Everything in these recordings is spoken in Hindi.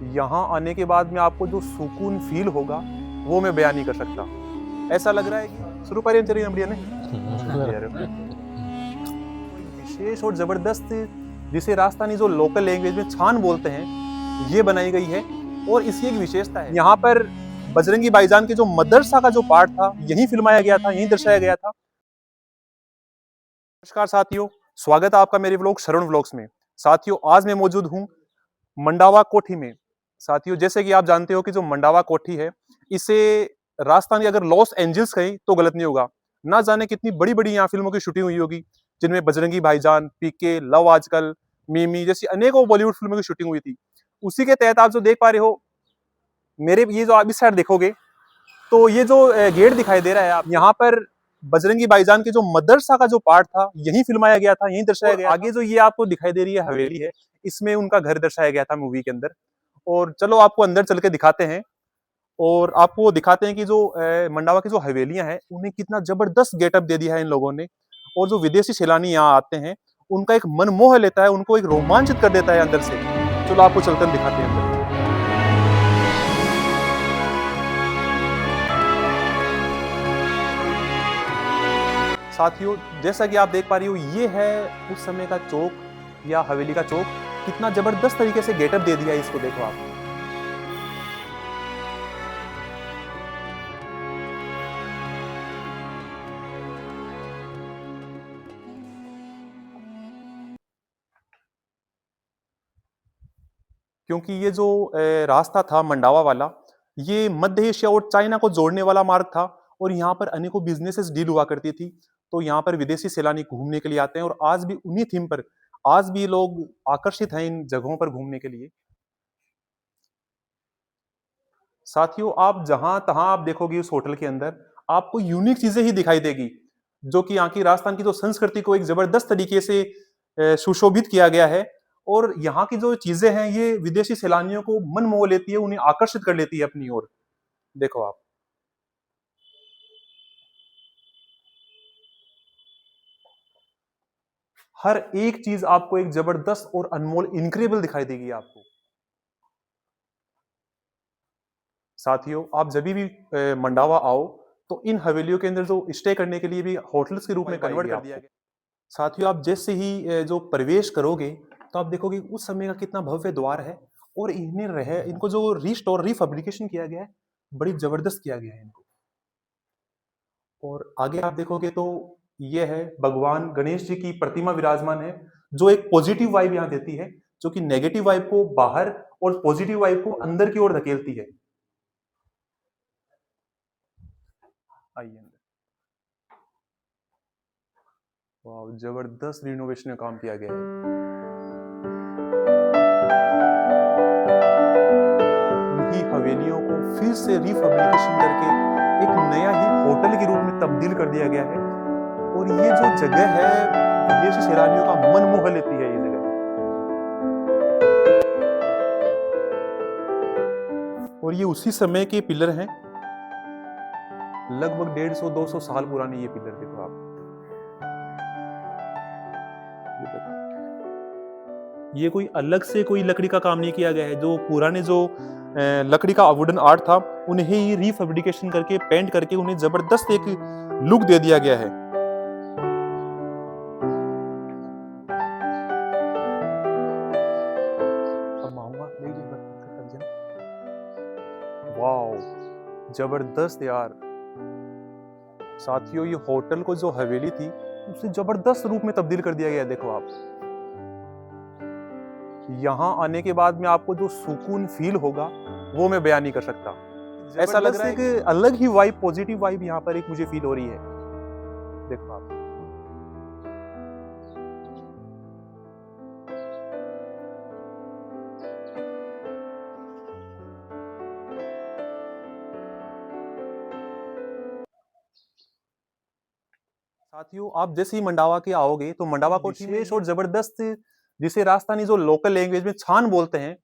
यहाँ आने के बाद में आपको जो सुकून फील होगा वो मैं बयान नहीं कर सकता। ऐसा लग रहा है कि शुरू करें चलिए नंबर ने यार कोई विशेष और जबरदस्त जिसे राजस्थानी जो लोकल लैंग्वेज में छान बोलते हैं ये बनाई गई है। और इसकी एक विशेषता है, यहाँ पर बजरंगी भाईजान के जो मदरसा का जो पार्ट था यही फिल्माया गया था, यही दर्शाया गया था। नमस्कार साथियों, स्वागत है आपका मेरे व्लॉग शरण व्लॉग्स में। साथियों आज मैं मौजूद हूँ मंडावा कोठी में। साथियों जैसे कि आप जानते हो कि जो मंडावा कोठी है इसे राजस्थान के अगर लॉस एंजल्स कहें तो गलत नहीं होगा। ना जाने कितनी बड़ी बड़ी यहाँ फिल्मों की शूटिंग हुई होगी, जिनमें बजरंगी भाईजान, पीके, लव आजकल, मिमी जैसी अनेकों बॉलीवुड फिल्मों की शूटिंग हुई थी। उसी के तहत आप जो देख पा रहे हो, मेरे ये जो आप इस साइड देखोगे तो ये जो गेट दिखाई दे रहा है, आप यहाँ पर बजरंगी भाईजान के जो मदरसा का जो पार्ट था यही फिल्माया गया था, यही दर्शाया गया। आगे जो ये आपको दिखाई दे रही है हवेली है, इसमें उनका घर दर्शाया गया था मूवी के अंदर। और चलो आपको अंदर चल के दिखाते हैं और आपको दिखाते हैं कि जो मंडावा की जो हवेलियां हैं उन्हें कितना जबरदस्त गेटअप दे दिया है इन लोगों ने। और जो विदेशी सैलानी यहाँ आते हैं उनका एक मन मोह लेता है, उनको एक रोमांचित कर देता है अंदर से। चलो आपको चलकर दिखाते हैं अंदर। साथियों जैसा कि आप देख पा रही हो ये है उस समय का चौक या हवेली का चौक। कितना जबरदस्त तरीके से गेटअप दे दिया है इसको, देखो आप। क्योंकि ये जो रास्ता था मंडावा वाला, ये मध्य एशिया और चाइना को जोड़ने वाला मार्ग था। और यहाँ पर अनेकों बिजनेसेस डील हुआ करती थी। तो यहाँ पर विदेशी सैलानी घूमने के लिए आते हैं और आज भी उन्हीं थीम पर आज भी लोग आकर्षित हैं इन जगहों पर घूमने के लिए। साथियों आप जहां तहां आप देखोगे उस होटल के अंदर आपको यूनिक चीजें ही दिखाई देगी, जो कि यहाँ की राजस्थान की जो संस्कृति को एक जबरदस्त तरीके से सुशोभित किया गया है। और यहाँ की जो चीजें हैं ये विदेशी सैलानियों को मन मोह लेती है, उन्हें आकर्षित कर लेती है अपनी ओर। देखो आप, हर एक चीज आपको एक जबरदस्त और अनमोल इनक्रेडिबल दिखाई देगी आपको। साथियों आप जब भी मंडावा आओ तो इन हवेलियों के अंदर जो स्टे करने के लिए भी होटल्स के रूप में कन्वर्ट कर दिया गया। साथियों आप जैसे ही जो प्रवेश करोगे तो आप देखोगे उस समय का कितना भव्य द्वार है। और इन्हें रहे इनको जो रिस्टोर रिफैब्रिकेशन किया गया है, बड़ी जबरदस्त किया गया है इनको। और आगे आप देखोगे तो ये है भगवान गणेश जी की प्रतिमा विराजमान है, जो एक पॉजिटिव वाइब यहाँ देती है, जो कि नेगेटिव वाइब को बाहर और पॉजिटिव वाइब को अंदर की ओर धकेलती है। आइए अंदर। वाह जबरदस्त रिनोवेशन का काम किया गया है। उन्हीं हवेलियों को फिर से रिफैब्रिकेशन करके एक नया ही होटल के रूप में तब्दील कर दिया गया है। और ये जो जगह है विदेशी सैलानियों का मन मोह लेती है ये जगह। और ये उसी समय के पिलर हैं, लगभग 150-200 साल पुराने ये पिलर। देखो आप, ये कोई अलग से कोई लकड़ी का काम नहीं किया गया है। जो पुराने जो लकड़ी का वुडन आर्ट था उन्हें ही रिफैब्रिकेशन करके पेंट करके उन्हें जबरदस्त एक लुक दे दिया गया है। वाह जबरदस्त यार। साथियों ये होटल को जो हवेली थी उसे जबरदस्त रूप में तब्दील कर दिया गया। देखो आप, यहाँ आने के बाद में आपको जो सुकून फील होगा वो मैं बयान नहीं कर सकता। ऐसा लग रहा है कि अलग ही वाइब, पॉजिटिव वाइब यहाँ पर एक मुझे फील हो रही है। देखो आप, साथियों आप जैसे ही मंडावा के आओगे तो मंडावा को विशेष और जबरदस्त जिसे राजस्थानी जो लोकल लैंग्वेज में छान बोलते हैं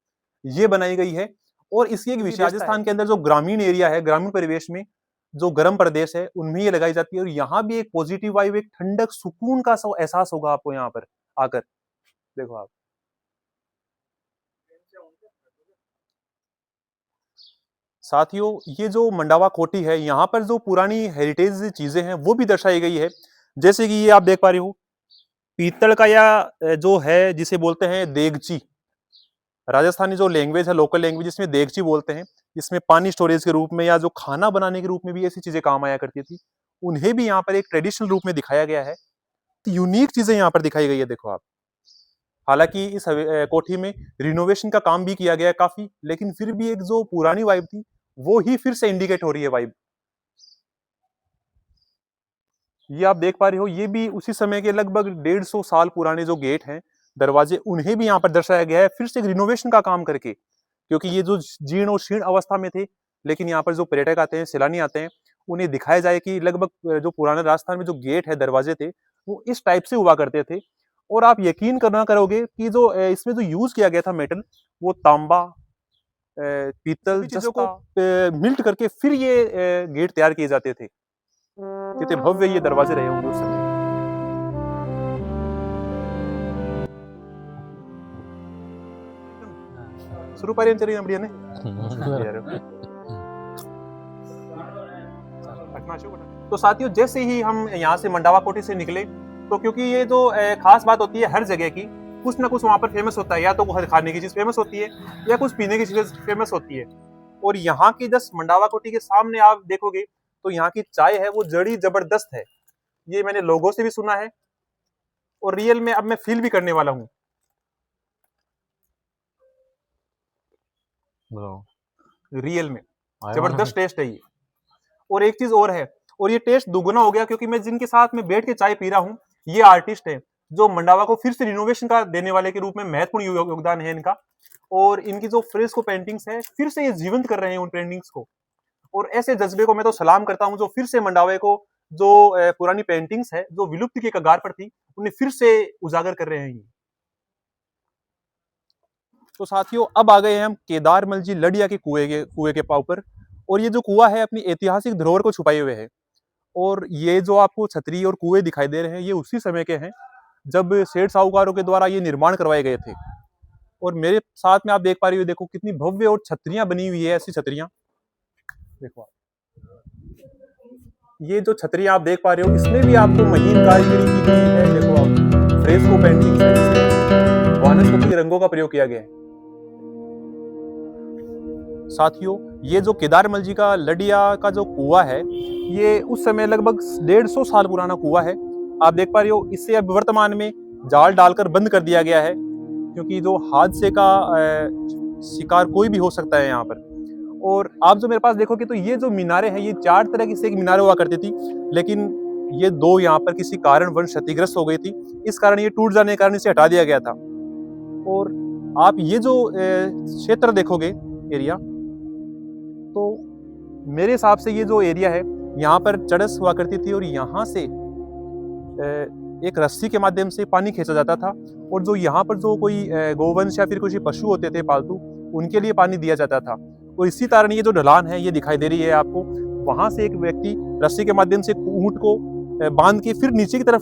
ये बनाई गई है। और इसकी एक विशेषता राजस्थान के अंदर जो ग्रामीण एरिया है, ग्रामीण परिवेश में जो गर्म प्रदेश है उनमें ये लगाई जाती है। और यहाँ भी एक पॉजिटिव वाइब, एक ठंडक सुकून का एहसास होगा आपको यहाँ पर आकर। देखो आप, साथियों, ये जो मंडावा कोठी है, यहाँ पर जो पुरानी हेरिटेज चीजें हैं वो भी दर्शाई गई है। जैसे कि ये आप देख पा रहे हो, पीतल का या जो है जिसे बोलते हैं देगची, राजस्थानी जो लैंग्वेज है, लोकल लैंग्वेज, इसमें देगची बोलते हैं। इसमें पानी स्टोरेज के रूप में या जो खाना बनाने के रूप में भी ऐसी चीजें काम आया करती थी, उन्हें भी यहाँ पर एक ट्रेडिशनल रूप में दिखाया गया है। यूनिक चीजें यहाँ पर दिखाई गई है, देखो आप। हालांकि इस कोठी में रिनोवेशन का काम भी किया गया है काफी, लेकिन फिर भी एक जो पुरानी वाइब थी वो ही फिर से इंडिकेट हो रही है वाइब। ये आप देख पा रहे हो, ये भी उसी समय के लगभग 150 साल पुराने जो गेट हैं, दरवाजे, उन्हें भी यहाँ पर दर्शाया गया है फिर से एक रिनोवेशन का काम करके, क्योंकि ये जो जीर्ण और शीर्ण अवस्था में थे। लेकिन यहाँ पर जो पर्यटक आते हैं, सैलानी आते हैं, उन्हें दिखाया जाए कि लगभग जो पुराने राजस्थान में जो गेट है, दरवाजे थे, वो इस टाइप से हुआ करते थे। और आप यकीन करना करोगे कि जो इसमें जो यूज किया गया था मेटल, वो तांबा, पीतल, चीजों को मिल्ट करके फिर ये गेट तैयार किए जाते थे। कितने भव्य ये दरवाजे रहे होंगे उस समय। शुरू पारी चली बढ़िया ने तो साथियों, जैसे ही हम यहाँ से मंडावा कोठी से निकले, तो क्योंकि ये जो खास बात होती है हर जगह की, कुछ ना कुछ वहां पर फेमस होता है। या तो खाने की चीज फेमस होती है या कुछ पीने की चीज फेमस होती है। और यहाँ की जस्ट मंडावा कोठी के सामने आप देखोगे तो यहाँ की चाय है वो जड़ी जबरदस्त है। ये मैंने लोगों से भी सुना है और रियल में अब मैं फील भी करने वाला हूँ। रियल में जबरदस्त टेस्ट है ये। और एक चीज और है, और ये टेस्ट दुगुना हो गया क्योंकि मैं जिनके साथ में बैठ के चाय पी रहा हूँ, ये आर्टिस्ट है जो मंडावा को फिर से रिनोवेशन का देने वाले के रूप में महत्वपूर्ण योगदान है इनका। और इनकी जो फ्रेस्को पेंटिंग्स है, फिर से ये जीवंत कर रहे हैं उन पेंटिंग्स को। और ऐसे जज्बे को मैं तो सलाम करता हूं जो फिर से मंडावे को, जो पुरानी पेंटिंग्स है जो विलुप्ति के कगार पर थी, उन्हें फिर से उजागर कर रहे हैं। तो साथियों, अब आ गए हम केदारमल जी लडिया के कुएं के ऊपर। और ये जो कुआं है अपनी ऐतिहासिक धरोहर को छुपाए हुए है। और ये जो आपको छतरी और कुएं दिखाई दे रहे हैं, ये उसी समय के हैं जब सेठ साहूकारों के द्वारा ये निर्माण करवाए गए थे। और मेरे साथ में आप देख पा रहे हो, देखो कितनी भव्य और छतरियां बनी हुई है, ऐसी छतरियां देखो। ये जो छतरियां आप देख पा रहे हो, इसमें भी आपको महीन कारीगरी की गई है। देखो आप, फ्रेस्को पेंटिंग से वानस्पतिक रंगों का प्रयोग किया गया है। साथियों, ये जो केदारमल जी का लडिया का जो कुआं है, ये उस समय लगभग 150 साल पुराना कुआं है। आप देख पा रहे हो, इसे अब वर्तमान में जाल डालकर बंद कर दिया गया है, क्योंकि जो हादसे का शिकार कोई भी हो सकता है यहाँ पर। और आप जो मेरे पास देखोगे तो ये जो मीनारें हैं, ये 4 तरह की से एक मीनारें हुआ करती थी, लेकिन ये 2 यहाँ पर किसी कारणवश क्षतिग्रस्त हो गई थी। इस कारण ये टूट जाने के कारण इसे हटा दिया गया था। और आप ये जो क्षेत्र देखोगे, एरिया, तो मेरे हिसाब से ये जो एरिया है, यहाँ पर चड़स हुआ करती थी और यहाँ से एक रस्सी के माध्यम से पानी खींचा जाता था। और जो यहाँ पर जो कोई गोवंश या फिर कुछ पशु होते थे पालतू, उनके लिए पानी दिया जाता था। और इसी कारण ये जो ढलान है, ये दिखाई दे रही है आपको, वहां से एक व्यक्ति रस्सी के माध्यम से ऊंट को बांध के फिर नीचे की तरफ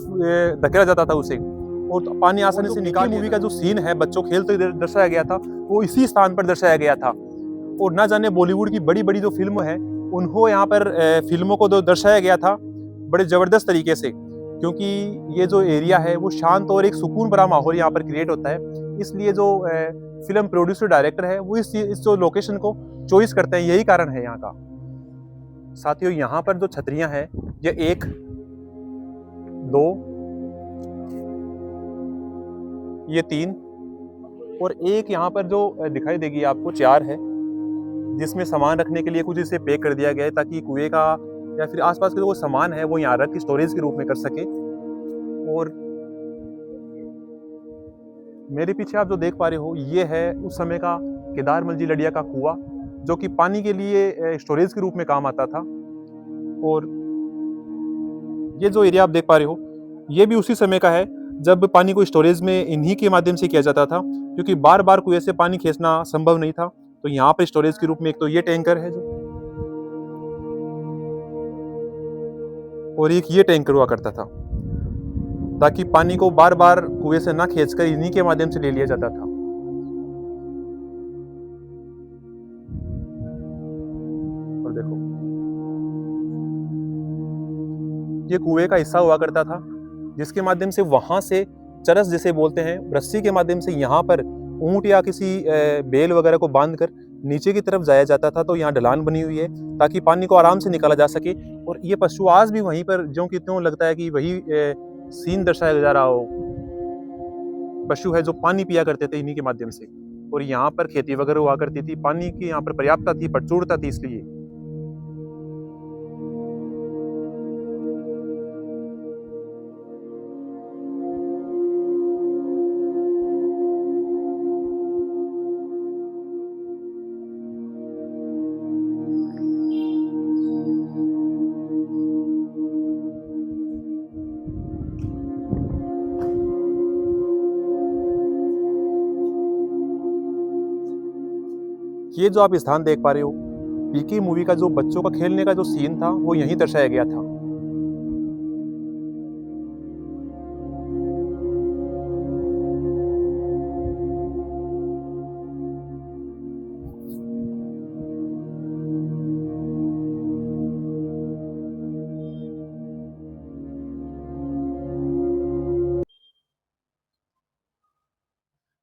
धकेला जाता था उसे, और पानी आसानी से निकाल। मूवी का जो सीन है, बच्चों खेलते दर्शाया गया था, वो इसी स्थान पर दर्शाया गया था। और ना जाने बॉलीवुड की बड़ी बड़ी जो फिल्म है, उनको यहाँ पर फिल्मों को दर्शाया गया था बड़े जबरदस्त तरीके से, क्योंकि ये जो एरिया है वो शांत और एक सुकून भरा माहौल यहाँ पर क्रिएट होता है। इसलिए जो फिल्म प्रोड्यूसर डायरेक्टर है, वो इस जो लोकेशन को चॉइस करते हैं, यही कारण है यहाँ का। साथियों, यहाँ पर जो छतरियां हैं, ये 1, 2, ये 3 और एक यहाँ पर जो दिखाई देगी आपको 4 है, जिसमें सामान रखने के लिए कुछ इसे पैक कर दिया गया है, ताकि कुएं का या फिर आसपास के जो सामान है वो यहाँ रख के स्टोरेज के रूप में कर सके। और मेरे पीछे आप जो देख पा रहे हो, ये है उस समय का केदारमल जी लडिया का कुआं, जो कि पानी के लिए स्टोरेज के रूप में काम आता था। और ये जो एरिया आप देख पा रहे हो, ये भी उसी समय का है जब पानी को स्टोरेज में इन्हीं के माध्यम से किया जाता था, क्योंकि बार बार कुएं से पानी खींचना संभव नहीं था। तो यहाँ पर स्टोरेज के रूप में एक तो ये टैंकर है जो, और एक ये टैंकर हुआ करता था, ताकि पानी को बार बार कुएं से ना खींचकर इन्हीं के माध्यम से ले लिया जाता था। देखो, ये कुएं का हिस्सा हुआ करता था जिसके माध्यम से वहां से चरस जिसे बोलते हैं, रस्सी के माध्यम से यहाँ पर ऊंट या किसी बेल वगैरह को बांधकर नीचे की तरफ जाया जाता था। तो यहाँ ढलान बनी हुई है ताकि पानी को आराम से निकाला जा सके। और ये पशु आज भी वहीं पर, जो कि त्यों लगता है कि वही सीन दर्शाया जा रहा हो, पशु है जो पानी पिया करते थे इन्हीं के माध्यम से। और यहाँ पर खेती वगैरह हुआ करती थी, पानी की यहाँ पर पर्याप्तता थी, प्रचुरता थी इसलिए। ये जो आप स्थान देख पा रहे हो, पीके मूवी का जो बच्चों का खेलने का जो सीन था वो यहीं दर्शाया गया था।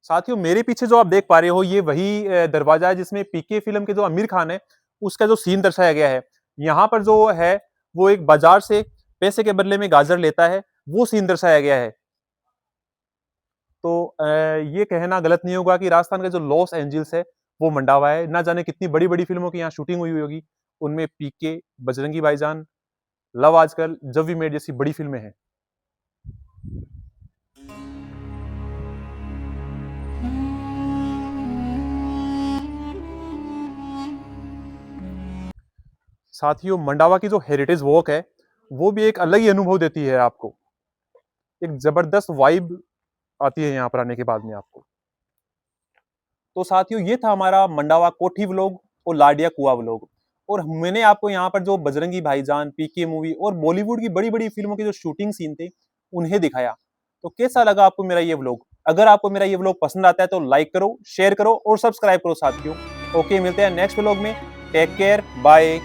साथियों, मेरे पीछे जो आप देख पा रहे हो ये वही दरवाजा है जिसमें पीके फिल्म के जो आमिर खान है उसका जो सीन दर्शाया गया है। यहाँ पर जो है वो एक बाजार से पैसे के बदले में गाजर लेता है, वो सीन दर्शाया गया है। तो ये कहना गलत नहीं होगा कि राजस्थान का जो लॉस एंजल्स है वो मंडावा है। ना जाने कितनी बड़ी बड़ी फिल्मों की यहाँ शूटिंग हुई होगी, उनमें पीके, बजरंगी भाईजान, लव आजकल, जब वी मेट जैसी बड़ी फिल्में हैं। साथियों, मंडावा की जो हेरिटेज वॉक है वो भी एक अलग ही अनुभव देती है आपको। एक जबरदस्त वाइब आती है यहाँ पर आने के बाद में आपको। तो साथियों, ये था हमारा मंडावा कोठी व्लॉग और लाडिया कुआ व्लॉग। और मैंने आपको यहाँ पर जो बजरंगी भाईजान, पीके मूवी और बॉलीवुड की बड़ी बड़ी फिल्मों के जो शूटिंग सीन थे उन्हें दिखाया। तो कैसा लगा आपको मेरा ये व्लॉग? अगर आपको मेरा ये व्लॉग पसंद आता है तो लाइक करो, शेयर करो और सब्सक्राइब करो साथियों। ओके, मिलते हैं नेक्स्ट व्लॉग में। Take care, bye.